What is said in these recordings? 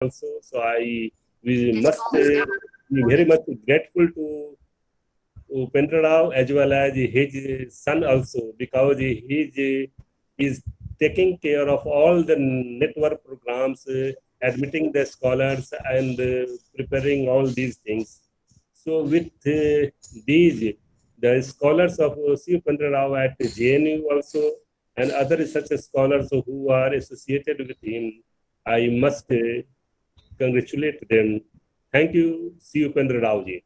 also. So we must be very much grateful to Upendra Rao as well as his son also, because he is taking care of all the network programs, admitting the scholars and preparing all these things. So with these, the scholars of C. Upendra Rao at JNU also and other research scholars who are associated with him, I must congratulate them. Thank you, C. Upendra Rao ji.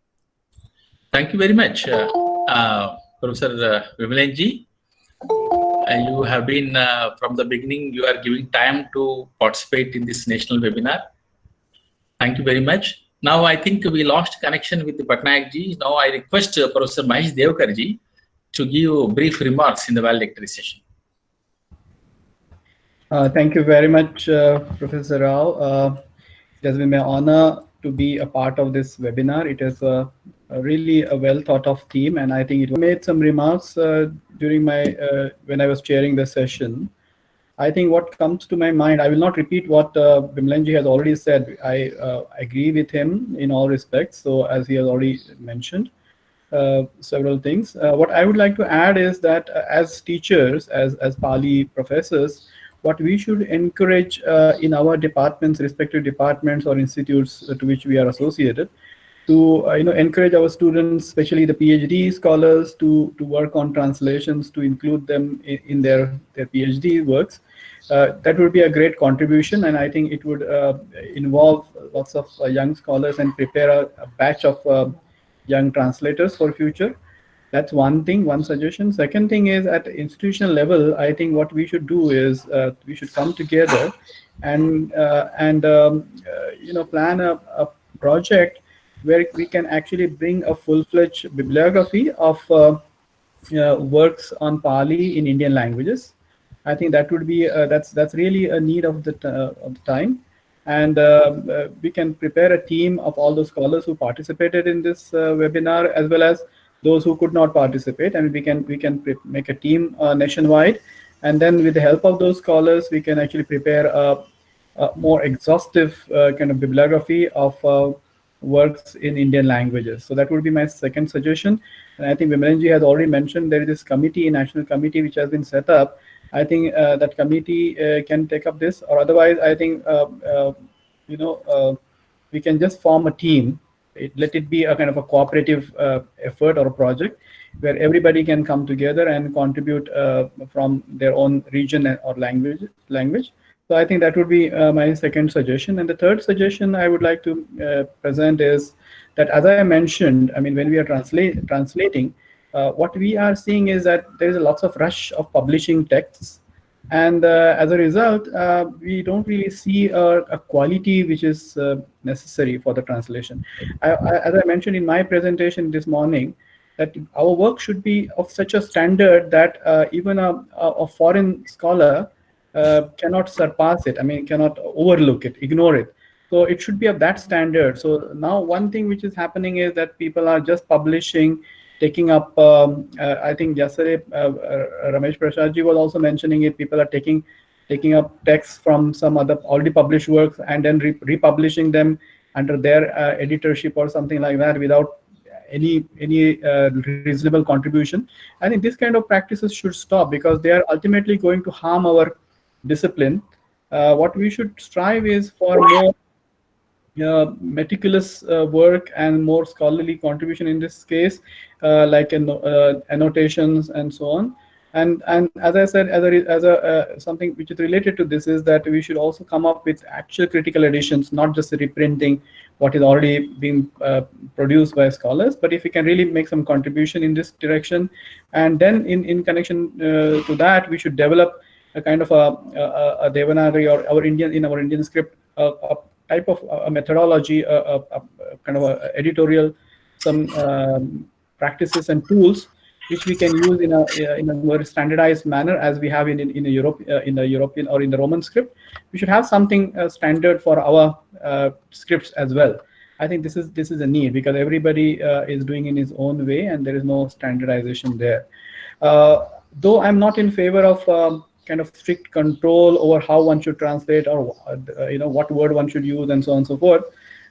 Thank you very much, Professor Vimalenji. You have been, from the beginning, you are giving time to participate in this national webinar. Thank you very much. Now, I think we lost connection with the Patnaik ji. Now, I request Professor Mahesh Devkar ji to give brief remarks in the valedictory session. Thank you very much, Professor Rao. It has been my honor to be a part of this webinar. It is really a well thought of theme, and I think it made some remarks during my when I was chairing the session. I think what comes to my mind, I will not repeat what Vimalenji has already said. I agree with him in all respects. So as he has already mentioned several things, what I would like to add is that as teachers, as Pali professors, what we should encourage in our departments, respective departments or institutes to which we are associated, to encourage our students, especially the PhD scholars, to work on translations, to include them in their PhD works. That would be a great contribution, and I think it would involve lots of young scholars and prepare a batch of young translators for future. That's one thing, one suggestion. Second thing is, at institutional level, I think what we should do is we should come together and plan a project where we can actually bring a full-fledged bibliography of works on Pali in Indian languages. I think that would be that's really a need of the time, and we can prepare a team of all the scholars who participated in this webinar, as well as those who could not participate, and we can make a team nationwide, and then with the help of those scholars, we can actually prepare a more exhaustive kind of bibliography of works in Indian languages. So that would be my second suggestion. And I think Vimalenji has already mentioned there is this committee, national committee, which has been set up. I think that committee can take up this, or otherwise, I think we can just form a team. Let it be a kind of a cooperative effort or a project where everybody can come together and contribute from their own region or language. So I think that would be my second suggestion. And the third suggestion I would like to present is that, as I mentioned, I mean, when we are translating, what we are seeing is that there is a lots of rush of publishing texts. And as a result, we don't really see a quality which is necessary for the translation. As I mentioned in my presentation this morning, that our work should be of such a standard that even a foreign scholar cannot surpass it. I mean, cannot overlook it, ignore it. So it should be of that standard. So now one thing which is happening is that people are just publishing, taking up, I think yesterday Ramesh Prasad ji was also mentioning it, people are taking up texts from some other already published works and then republishing them under their editorship or something like that without any reasonable contribution. I think this kind of practices should stop, because they are ultimately going to harm our discipline. What we should strive is for more meticulous work and more scholarly contribution in this case, like annotations and so on. And as I said, as a something which is related to this is that we should also come up with actual critical editions, not just reprinting what is already being produced by scholars. But if we can really make some contribution in this direction, and then in connection to that, we should develop a kind of a Devanagari or our Indian script, a type of a methodology, a kind of a editorial, some practices and tools which we can use in a more standardized manner, as we have in Europe, in the European or in the Roman script. We should have something standard for our scripts as well. I think this is a need, because everybody is doing in his own way, and there is no standardization there. Though I'm not in favor of kind of strict control over how one should translate, or what word one should use, and so on and so forth.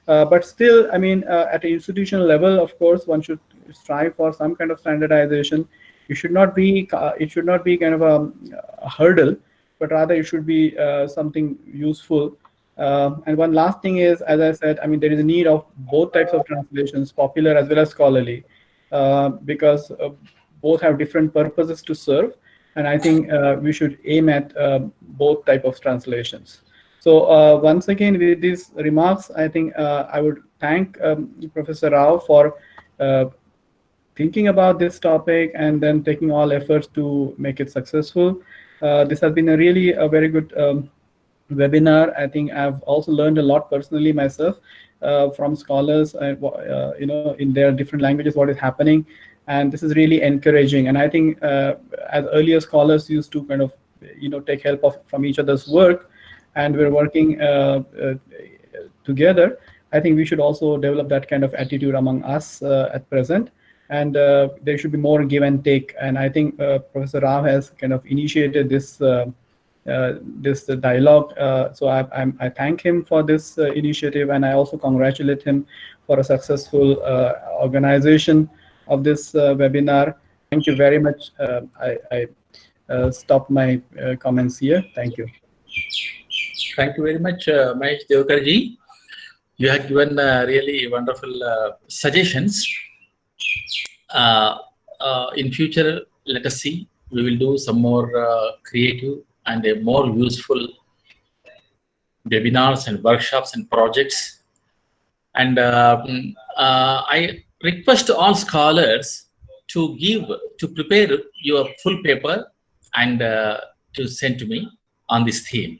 But still, I mean, at an institutional level, of course, one should strive for some kind of standardization. It should not be kind of a hurdle, but rather it should be something useful. And one last thing is, as I said, I mean, there is a need of both types of translations, popular as well as scholarly, because both have different purposes to serve. And I think we should aim at both type of translations. So once again, with these remarks, I think I would thank Professor Rao for thinking about this topic and then taking all efforts to make it successful. This has been a very good webinar. I think I've also learned a lot personally myself from scholars, in their different languages, what is happening. And this is really encouraging. And I think as earlier scholars used to kind of, take help from each other's work, and we're working together, I think we should also develop that kind of attitude among us at present. And there should be more give and take. And I think Professor Rao has kind of initiated this this dialogue. So I thank him for this initiative, and I also congratulate him for a successful organization of this webinar. Thank you very much. I stop my comments here. Thank you. Thank you very much, Mahesh Deokarji. You have given really wonderful suggestions. In future, let us see. We will do some more creative and more useful webinars and workshops and projects. And I request all scholars to prepare your full paper and to send to me on this theme,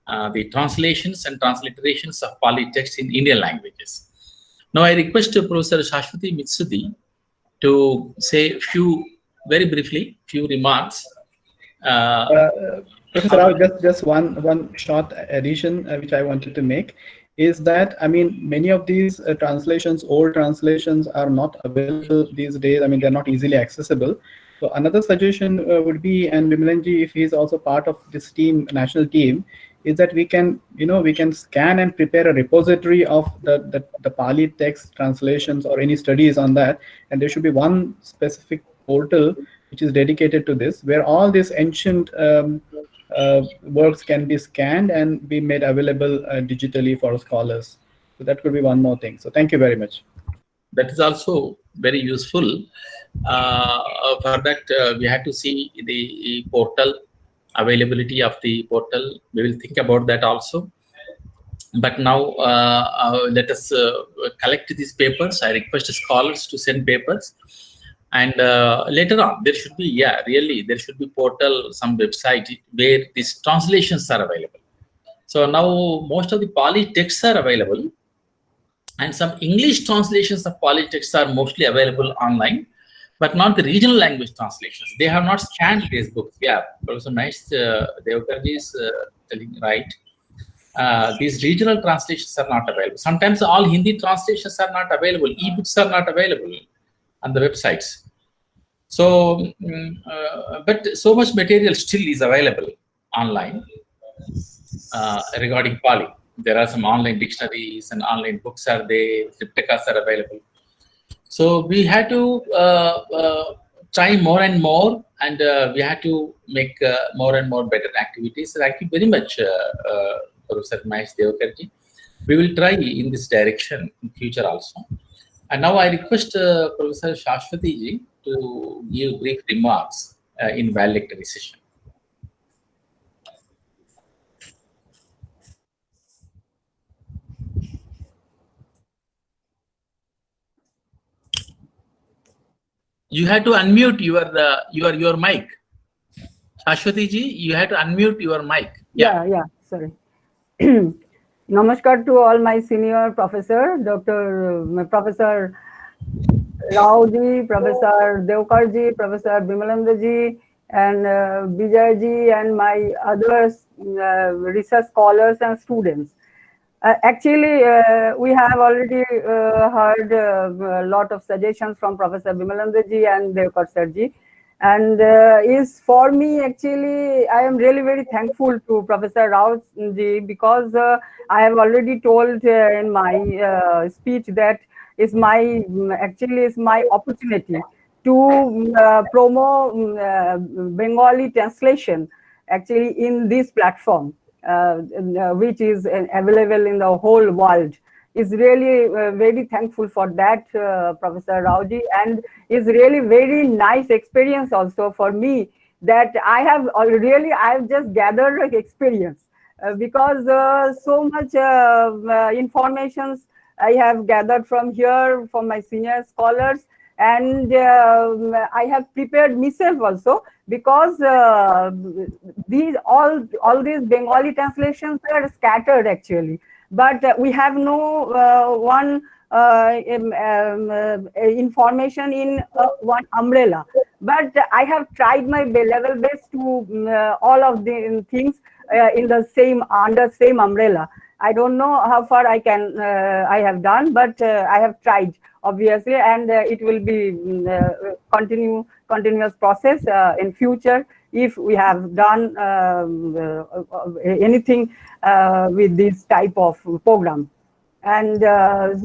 the translations and transliterations of Pali texts in Indian languages. Now I request Professor Shashwati Mitsudi to say very briefly, few remarks. Professor Rao, just one short addition which I wanted to make is that, I mean, many of these translations, old translations, are not available these days. I mean, they're not easily accessible. So another suggestion would be, and Vimalanji, if he's also part of this team, national team, is that we can scan and prepare a repository of the Pali text translations or any studies on that, and there should be one specific portal which is dedicated to this, where all these ancient works can be scanned and be made available digitally for scholars. So that could be one more thing. So thank you very much. That is also very useful. For that, we have to see the portal, availability of the portal. We will think about that also. But now let us collect these papers. I request scholars to send papers. And later on, there should be, there should be portal, some website where these translations are available. So now most of the Pali texts are available, and some English translations of Pali texts are mostly available online, but not the regional language translations. They have not scanned these books. Yeah, Professor Mahesh Deokarji is telling right. These regional translations are not available. Sometimes all Hindi translations are not available. E-books are not available on the websites. So, but so much material still is available online regarding Pali. There are some online dictionaries and online books are there, Triptakas are available. So we had to try more and more, and we had to make more and more better activities. So thank you very much, Professor Mahesh Deokarji. We will try in this direction in future also. And now I request Professor Shashwati ji to give brief remarks in valedictory session. You have to unmute your mic. Shashwati ji, you have to unmute your mic. Yeah, sorry. Namaskar to all my senior professor, Professor Rao ji, Professor Deokar ji, Professor Bimalendra ji, and Vijay ji, and my other research scholars and students. Actually, we have already heard a lot of suggestions from Professor Bimalendra ji and Deokar sir ji. and is for me actually. I am really very thankful to Professor Rao ji, because I have already told in my speech that is my actually is my opportunity to promote Bengali translation actually in this platform, which is available in the whole world. Is really very thankful for that, Professor Raoji, and is really very nice experience also for me, that I have just gathered experience, because so much informations I have gathered from here, from my senior scholars, and I have prepared myself also, because these all these Bengali translations are scattered actually, but we have no one information in one umbrella. But I have tried my level best to all of the things in the same under same umbrella. I don't know how far I have done, but I have tried, obviously, and it will be continuous process in future if we have done anything with this type of program. And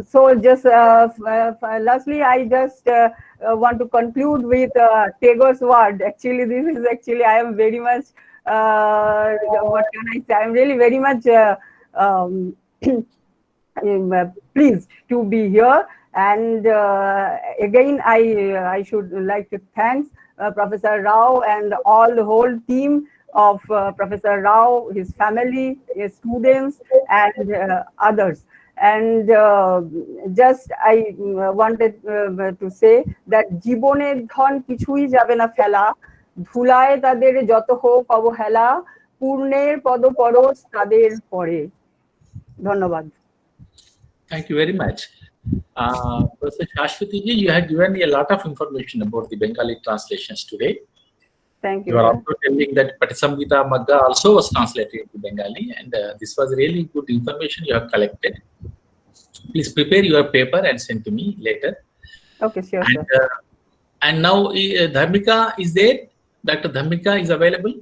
so just lastly, I just want to conclude with Tagore's word. Actually, this is actually, I am very much, what can I say? I'm really very much pleased to be here. And again, I should like to thank Professor Rao and all the whole team of Professor Rao, his family, his students, and others. And just I wanted to say that জীবনের ধন কিছুই যাবে না ফেলা, ধুলায় তাদের যত হোক অবহেলা, পূর্ণের পদ পরশ তাদের পরে। ধন্যবাদ। Thank you very much. Professor Shashwati ji, you had given me a lot of information about the Bengali translations today. Thank you. You are also telling that Patisamhita Magga also was translated into Bengali, and this was really good information you have collected. Please prepare your paper and send to me later. Okay, sure. And now Dharmika is there. Dr. Dharmika is available.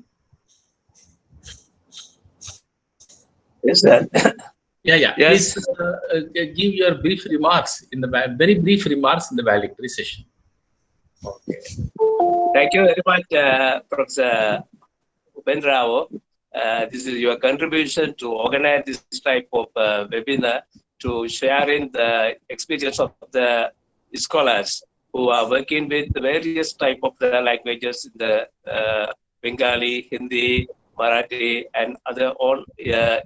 Yes, sir. Yeah. Yes. Please give your brief remarks very brief remarks in the valedictory session. Okay. Thank you very much, Professor Upendra Rao. This is your contribution to organize this type of webinar to sharing the experience of the scholars who are working with various type of the languages in the Bengali, Hindi, Marathi, and other all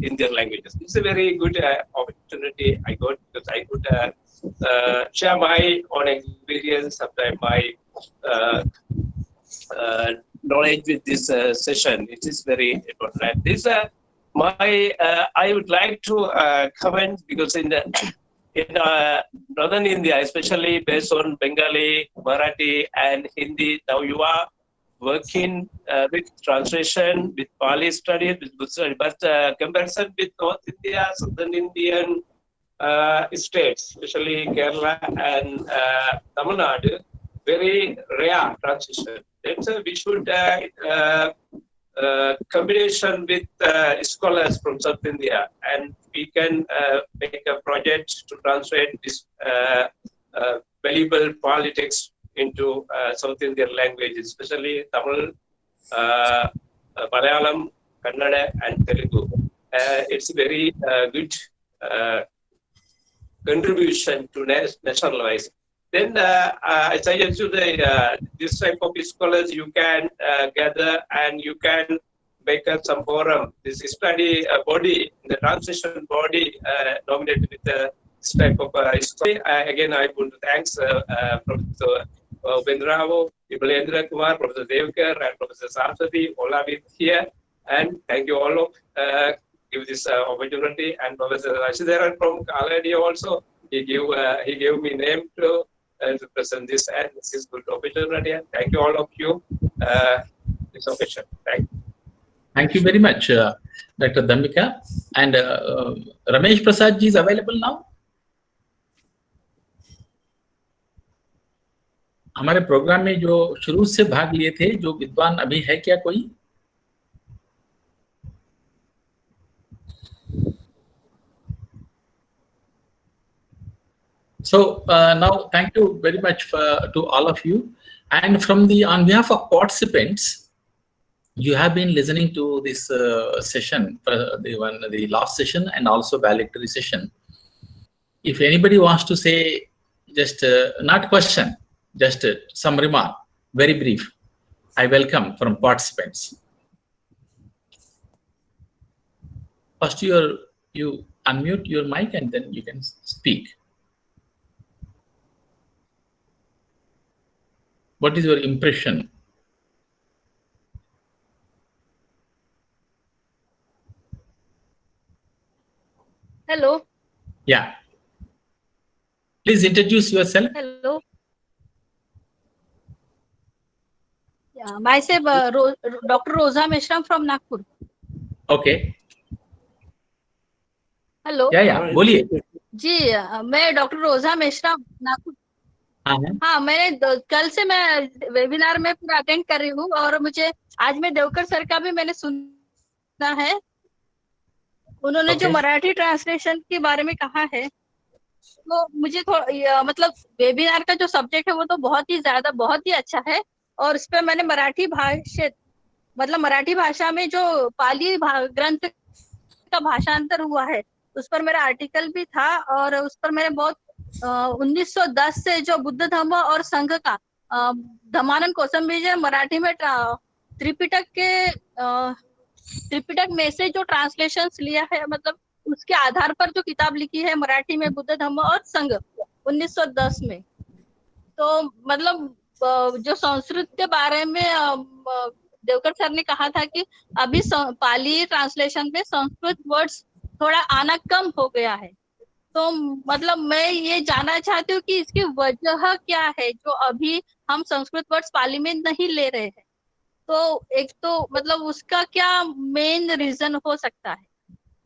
Indian languages. It's a very good opportunity I got, because I could share my own experience, sometimes my knowledge with this session. It is very important. This I would like to comment, because in northern India, especially based on Bengali, Marathi, and Hindi, now you are working with translation, with Pali studies, with Buddhist studies, but comparison with North India, Southern Indian states, especially Kerala and Tamil Nadu, very rare translation. Then we should combination with scholars from South India, and we can make a project to translate this valuable Pali text into South Indian languages, especially Tamil, Malayalam, Kannada, and Telugu. It's a very good contribution to nationalize. Then, as I suggest you, this type of scholars you can gather, and you can make up some forum. This study body, the translation body, nominated with this type of story. Again, I want to thank Professor Upendra Rao, Vimalendra Kumar, Professor Devkar, and Professor Saraswati, all are here. And thank you all of give this opportunity. And Professor Rashidaran from Kaladi also, he gave me name to present this, and this is good opportunity. And thank you all of you. This occasion. Thank you. Thank you very much, Dr. Dharmika. And Ramesh Prasad ji is available now. हमारे programme में जो शुरू से भाग लिए थे, जो विद्वान अभी है क्या कोई? So now, thank you very much to all of you. And on behalf of participants, you have been listening to this session, the last session, and also valedictory session. If anybody wants to say, just not question, just some remark, very brief, I welcome from participants. First, you unmute your mic and then you can speak. What is your impression? Hello. Yeah. Please introduce yourself. Hello. Yeah, myself, Dr. Rosa Meshram from Nagpur. Okay. Hello. या बोलिए। जी, मैं doctor रोजा मेश्राम नागपुर। हाँ, मैंने कल से मैं webinar में पूरा अटेंड कर रही हूँ और मुझे आज मैं देवकर सर का भी मैंने सुना है। उन्होंने जो मराठी ट्रांसलेशन के बारे में कहा है, तो मुझे मतलब वेबिनार का जो सब्जेक्ट है वो तो बहुत ही अच्छा है। और उस पर मैंने मराठी भाषा में जो पाली ग्रंथ का भाषांतर हुआ है, उस पर मेरा आर्टिकल भी था और उस पर मैंने बहुत 1910 से जो बुद्ध धम्म और संघ का धम्मानंद कौसंबी मराठी में त्रिपिटक में से जो ट्रांसलेशंस लिया है, मतलब उसके आधार पर जो किताब लिखी है मराठी में बुद्ध धम्म और संघ 1910 में। तो मतलब जो संस्कृत के बारे में देवकर सर ने कहा था कि अभी पाली ट्रांसलेशन में संस्कृत वर्ड्स थोड़ा आना कम हो गया है। तो मतलब मैं ये जानना चाहती हूँ कि इसकी वजह क्या है, जो अभी हम संस्कृत वर्ड्स पाली में नहीं ले रहे हैं। तो एक तो मतलब उसका क्या मेन रीजन हो सकता है।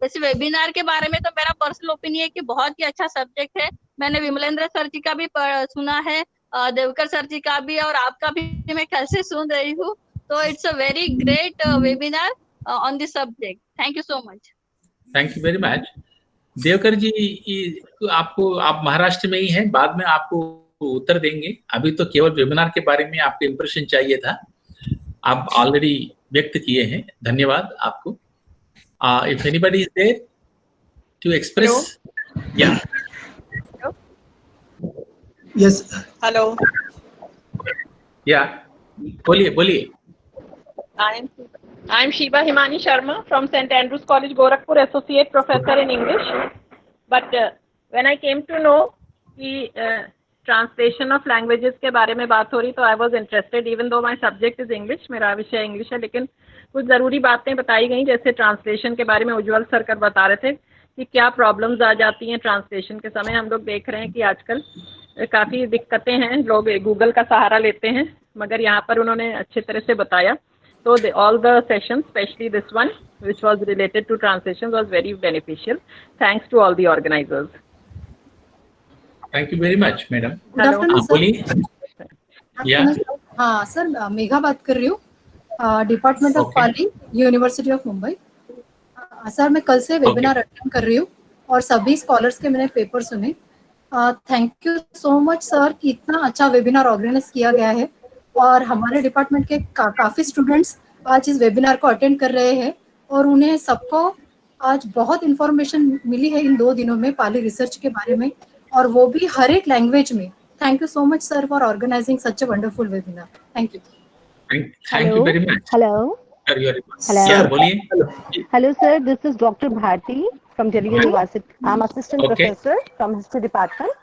वैसे वेबिनार के बारे में तो मेरा पर्सनल ओपिनियन है कि बहुत ही अच्छा सब्जेक्ट है। मैंने विमलेंद्र सर जी का भी सुना है, देवकर सर जी का भी, और आपका भी मैं कल से सुन रही हूँ। तो it's a very great webinar on this subject. Thank you so much. Thank you very much. Devkar ji, आप महाराष्ट्र में ही हैं, बाद में आपको उत्तर देंगे। अभी तो केवल वेबिनार के बारे में आपके इंप्रेशन चाहिए था, आप ऑलरेडी व्यक्त किए हैं। धन्यवाद आपको। If anybody is there to express, या यस, हेलो, या बोलिए। I am Shiva Himani Sharma from St. Andrews College, Gorakhpur, Associate Professor in English. But when I came to know कि translation of languages के बारे में बात हो रही, तो I was interested, even though my subject is English, मेरा विषय इंग्लिश है, लेकिन कुछ ज़रूरी बातें बताई गई, जैसे ट्रांसलेशन के बारे में उज्ज्वल सर कर बता रहे थे कि क्या प्रॉब्लम्स आ जाती हैं ट्रांसलेशन के समय। हम लोग देख रहे हैं कि आजकल काफ़ी दिक्कतें हैं, लोग गूगल का सहारा लेते हैं, मगर यहाँ पर उन्होंने अच्छे तरह से बताया। So all the sessions, especially this one, which was related to translation, was very beneficial. Thanks to all the organizers. Thank you very much, madam. बोलिए। Yeah. हाँ सर, मेघा बात कर रही हूँ, department of Pali, university of Mumbai. Sir, मैं कल से webinar attend कर रही हूँ और सभी स्कॉलर्स के मैंने पेपर सुने। Thank you so much sir कि इतना अच्छा वेबिनार ऑर्गेनाइज किया गया है और हमारे डिपार्टमेंट के काफ़ी स्टूडेंट्स आज इस वेबिनार को अटेंड कर रहे हैं और उन्हें सबको आज बहुत इंफॉर्मेशन मिली है इन 2 दिनों में पाली रिसर्च के बारे में, और वो भी हर एक लैंग्वेज में। Thank you so much sir for organising such a wonderful webinar. Thank you. Thank you very much. Hello. Hello. Yeah, बोलिए। Hello sir, this is Dr. Bharti from Delhi University. I'm assistant professor from history department.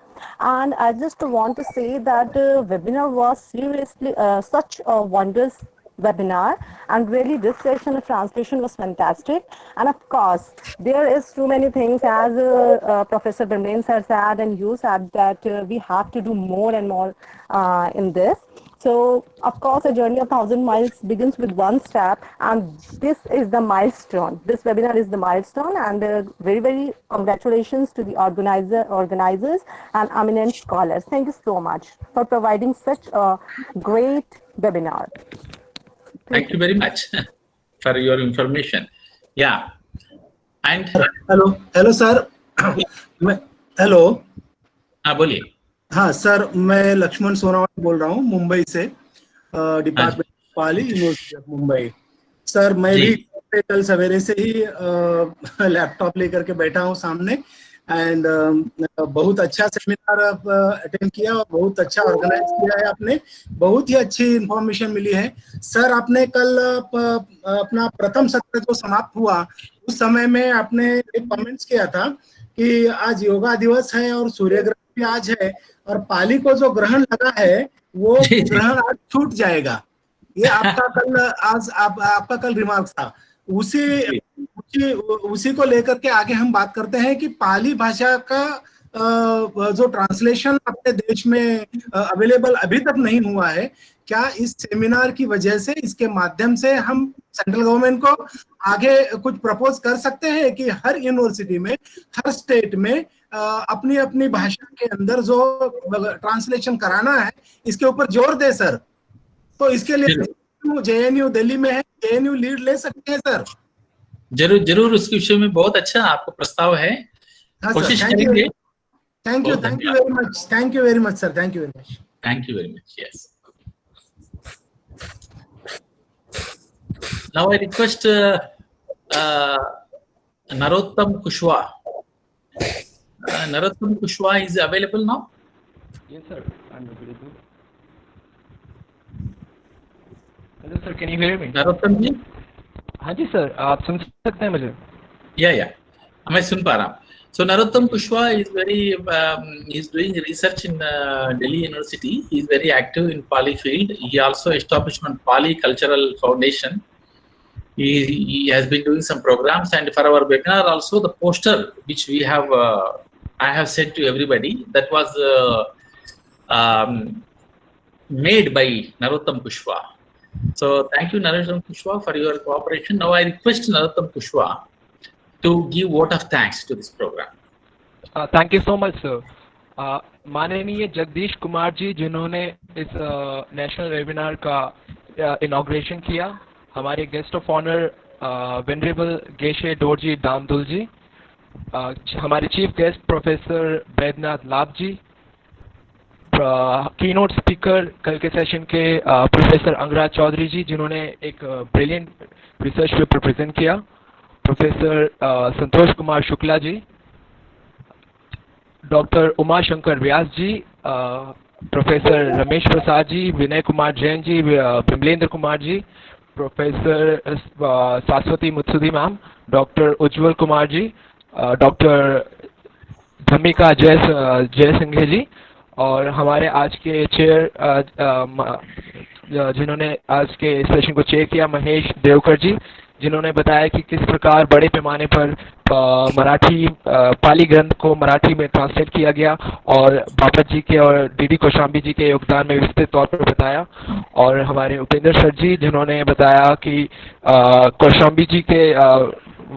And I just want to say that the webinar was seriously such a wondrous webinar, and really this session of translation was fantastic. And of course, there is too many things, as Professor Bermain sir said and you said, that we have to do more and more in this. So, of course, a journey of 1,000 miles begins with one step, and this is the milestone. This webinar is the milestone, and very, very congratulations to the organizers and eminent scholars. Thank you so much for providing such a great webinar. Thank you very much for your information. Yeah. And hello sir, hello. हाँ, बोलिए। हाँ sir, मैं लक्ष्मण सोनावाला बोल रहा हूँ मुंबई से, department Pali, university of Mumbai. Sir मैं भी कल सवेरे से ही लैपटॉप लेकर के बैठा हूँ सामने, एंड बहुत अच्छा सेमिनार अटेंड किया और बहुत अच्छा ऑर्गेनाइज किया है आपने, बहुत ही अच्छी इंफॉर्मेशन मिली है। सर आपने कल अपना प्रथम सत्र जो समाप्त हुआ उस समय में आपने एक कमेंट्स किया था कि आज योगा दिवस है और सूर्य ग्रहण भी आज है, और पाली को जो ग्रहण लगा है वो ग्रहण आज छूट जाएगा। ये आपका कल आपका कल रिमार्क्स था। उसी को लेकर के आगे हम बात करते हैं कि पाली भाषा का जो ट्रांसलेशन अपने देश में अवेलेबल अभी तक नहीं हुआ है, क्या इस सेमिनार की वजह से, इसके माध्यम से हम सेंट्रल गवर्नमेंट को आगे कुछ प्रपोज कर सकते हैं कि हर यूनिवर्सिटी में, हर स्टेट में अपनी अपनी भाषा के अंदर जो ट्रांसलेशन कराना है इसके ऊपर जोर दे सर? तो इसके लिए जेएनयू दिल्ली में है, जेएनयू लीड ले सकते हैं सर? जरूर जरूर, उसके विषय में बहुत अच्छा आपको प्रस्ताव है। हाँ, कोशिश करेंगे। Thank you very much, thank you very much sir, thank you very much, thank you very much. Yes, now I request Narottam Kushwaha. Narottam Kushwaha is available now? Yes sir, I'm available. Hello sir, can you hear me? Narottam जी? हाँ जी sir, आप सुन सकते हैं मुझे? Yeah, मैं सुन पा रहा हूँ। So Narottam Kushwaha is he's doing research in Delhi University. He is very active in Pali field. He also established one Pali Cultural Foundation. He has been doing some programs, and for our webinar also the poster which we have I have sent to everybody, that was made by Narottam Kushwaha. So thank you Narottam Kushwaha for your cooperation. Now I request Narottam Kushwaha to give vote of thanks to this program. Thank you so much sir. माननीय जगदीश कुमार जी जिन्होंने इस national webinar का inauguration किया, हमारे guest of honour venerable Geshe Dorji दामदुल जी, हमारे chief guest professor Baidyanath लाभ जी, keynote speaker कल के सेशन के प्रोफेसर अंगराज चौधरी जी जिन्होंने एक ब्रिलियंट रिसर्च पेपर प्रेजेंट किया, प्रोफेसर संतोष कुमार शुक्ला जी, डॉक्टर उमा शंकर व्यास जी, प्रोफेसर रमेश प्रसाद जी, विनय कुमार जैन जी, विमलेंद्र कुमार जी, प्रोफेसर शाश्वती मुत्सुदी मैम, डॉक्टर उज्जवल कुमार जी, डॉक्टर धमिका जय सिंघे जी, और हमारे आज के चेयर जिन्होंने आज के सेशन को चेयर किया, महेश देवकर जी, जिन्होंने बताया कि किस प्रकार बड़े पैमाने पर मराठी पाली ग्रंथ को मराठी में ट्रांसलेट किया गया, और बापत जी के और डीडी कौशाम्बी जी के योगदान में विस्तृत तौर पर बताया, और हमारे उपेंद्र सर जी जिन्होंने बताया कि कौशाम्बी जी के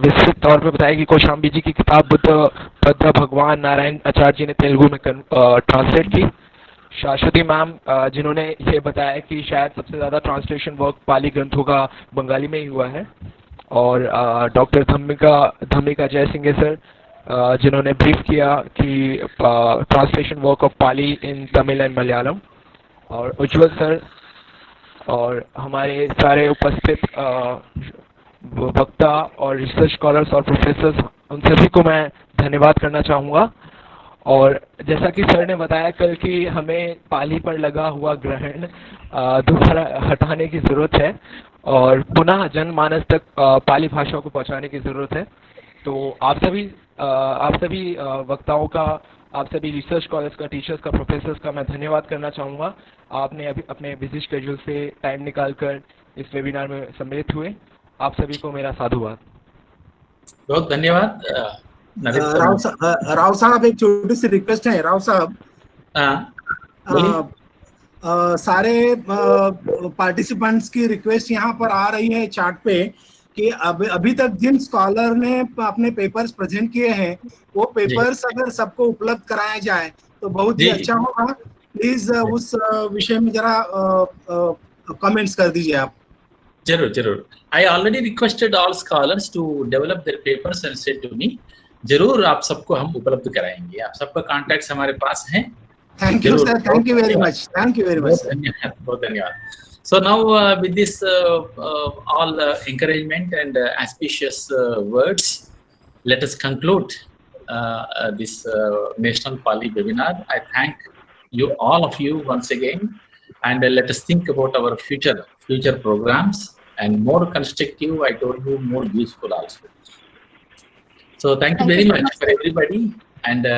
विस्तृत तौर पर बताया कि कौशाम्बी जी की किताब बुद्ध भगवान नारायण आचार्य जी ने तेलुगु में ट्रांसलेट की, शाश्वती मैम जिन्होंने ये बताया कि शायद सबसे ज़्यादा ट्रांसलेशन वर्क पाली ग्रंथों का बंगाली में ही हुआ है, और डॉक्टर धमिका जय सिंघे सर जिन्होंने ब्रीफ किया कि translation work of Pali in Tamil and Malayalam, और उज्जवल सर और हमारे सारे उपस्थित वक्ता और रिसर्च स्कॉलर्स और प्रोफेसर्स, उन सभी को मैं धन्यवाद करना चाहूँगा। और जैसा कि सर ने बताया कल कि हमें पाली पर लगा हुआ ग्रहण दोबारा हटाने की ज़रूरत है और पुनः जनमानस तक पाली भाषा को पहुंचाने की ज़रूरत है। तो आप सभी वक्ताओं का, आप सभी रिसर्च स्कॉलर्स का, टीचर्स का, प्रोफेसर्स का मैं धन्यवाद करना चाहूँगा। आपने अभी अपने बिजी शेड्यूल से टाइम निकालकर इस वेबिनार में सम्मिलित हुए। आप सभी को मेरा साधुवाद। बहुत धन्यवाद। राव साहब एक छोटी सी रिक्वेस्ट है। राव साहब सारे पार्टिसिपेंट्स की रिक्वेस्ट यहाँ पर आ रही है चार्ट पे कि अभी तक जिन स्कॉलर ने अपने पेपर्स प्रेजेंट किए हैं वो पेपर्स अगर सबको उपलब्ध कराया जाए तो बहुत ही अच्छा होगा। प्लीज उस विषय में जरा कमेंट्स कर दीजिए आप। जरूर जरूर। I already requested all scholars to develop their papers and send to me. जरूर आप सबको हम उपलब्ध कराएंगे। आप सबका कॉन्टैक्ट्स हमारे पास हैं। Thank you sir, thank you very much, thank you very much. बहुत धन्यवाद। So now with this all encouragement and auspicious words, let us conclude this National Pali webinar. I thank you, all of you, once again, and let us think about our future programs and more constructive. I told you, more useful also. So thank you very much for everybody, and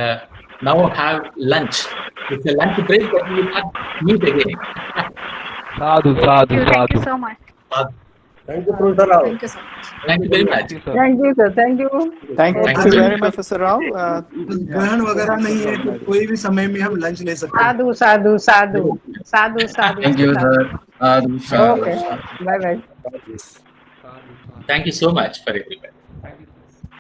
now have lunch. It's a lunch break, but we will not meet again. Sadhu Sadhu Thank Sadhu. you so much. Thank you, Professor Rao. Thank you so much. Thank you very much. Thank you, sir. Thank you. Thank Thank you you. very much, Professor Rao. ग्रहण वगैरह नहीं है तो कोई भी समय में हम लंच ले सकते हैं। Sadhu, sadhu, sadhu, sadhu, sadhu. Thank you, sir. Okay. Bye bye. Thank you so much for everybody.